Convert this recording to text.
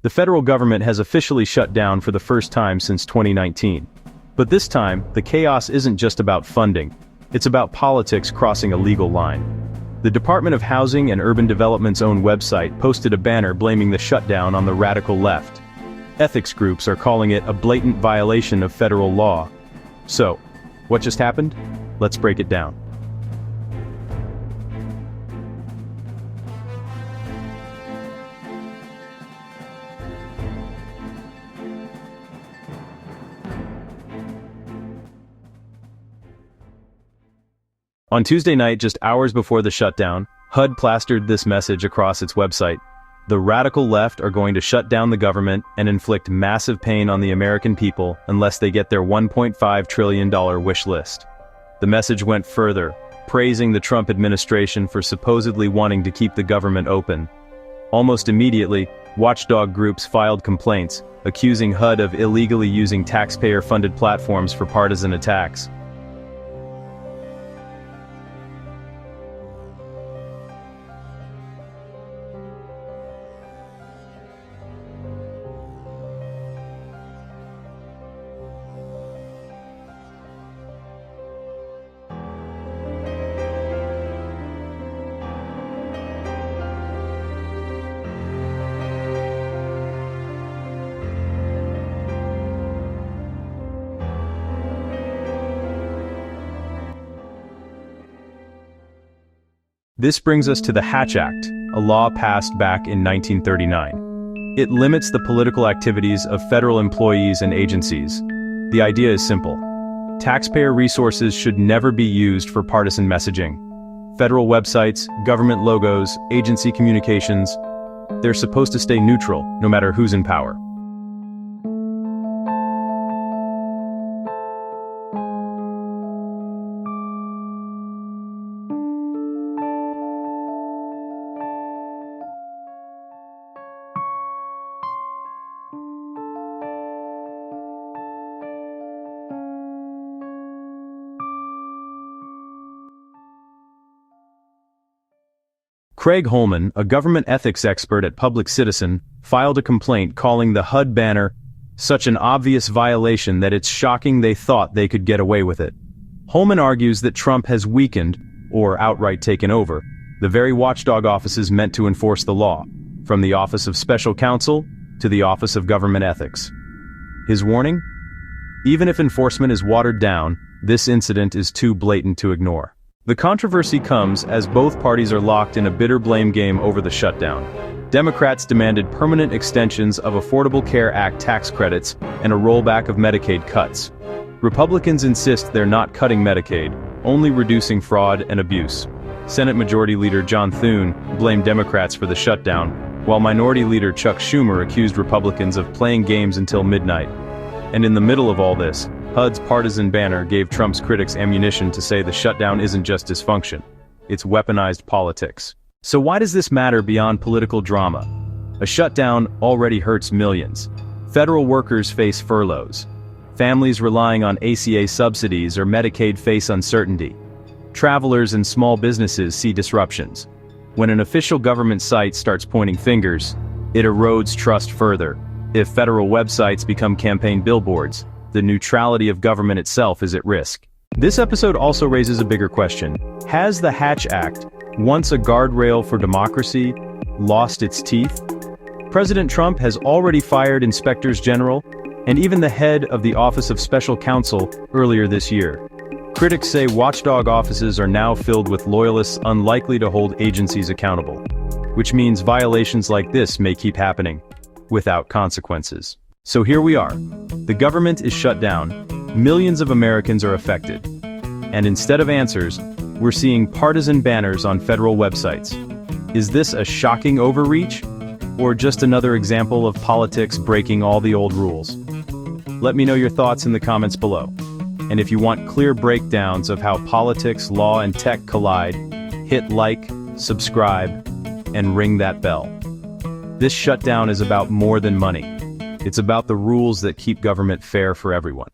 The federal government has officially shut down for the first time since 2019. But this time, the chaos isn't just about funding. It's about politics crossing a legal line. The Department of Housing and Urban Development's own website posted a banner blaming the shutdown on the radical left. Ethics groups are calling it a blatant violation of federal law. So, what just happened? Let's break it down. On Tuesday night, just hours before the shutdown, HUD plastered this message across its website. The radical left are going to shut down the government and inflict massive pain on the American people unless they get their $1.5 trillion wish list. The message went further, praising the Trump administration for supposedly wanting to keep the government open. Almost immediately, watchdog groups filed complaints, accusing HUD of illegally using taxpayer-funded platforms for partisan attacks. This brings us to the Hatch Act, a law passed back in 1939. It limits the political activities of federal employees and agencies. The idea is simple. Taxpayer resources should never be used for partisan messaging. Federal websites, government logos, agency communications, they're supposed to stay neutral, no matter who's in power. Craig Holman, a government ethics expert at Public Citizen, filed a complaint calling the HUD banner such an obvious violation that it's shocking they thought they could get away with it. Holman argues that Trump has weakened, or outright taken over, the very watchdog offices meant to enforce the law, from the Office of Special Counsel to the Office of Government Ethics. His warning? Even if enforcement is watered down, this incident is too blatant to ignore. The controversy comes as both parties are locked in a bitter blame game over the shutdown. Democrats demanded permanent extensions of Affordable Care Act tax credits and a rollback of Medicaid cuts. Republicans insist they're not cutting Medicaid, only reducing fraud and abuse. Senate Majority Leader John Thune blamed Democrats for the shutdown, while Minority Leader Chuck Schumer accused Republicans of playing games until midnight. And in the middle of all this, HUD's partisan banner gave Trump's critics ammunition to say the shutdown isn't just dysfunction, it's weaponized politics. So why does this matter beyond political drama? A shutdown already hurts millions. Federal workers face furloughs. Families relying on ACA subsidies or Medicaid face uncertainty. Travelers and small businesses see disruptions. When an official government site starts pointing fingers, it erodes trust further. If federal websites become campaign billboards, the neutrality of government itself is at risk. This episode also raises a bigger question. Has the Hatch Act, once a guardrail for democracy, lost its teeth? President Trump has already fired inspectors general, and even the head of the Office of Special Counsel earlier this year. Critics say watchdog offices are now filled with loyalists unlikely to hold agencies accountable, which means violations like this may keep happening, without consequences. So here we are. The government is shut down, millions of Americans are affected, and instead of answers, we're seeing partisan banners on federal websites. Is this a shocking overreach, or just another example of politics breaking all the old rules? Let me know your thoughts in the comments below. And if you want clear breakdowns of how politics, law, and tech collide, hit like, subscribe, and ring that bell. This shutdown is about more than money. It's about the rules that keep government fair for everyone.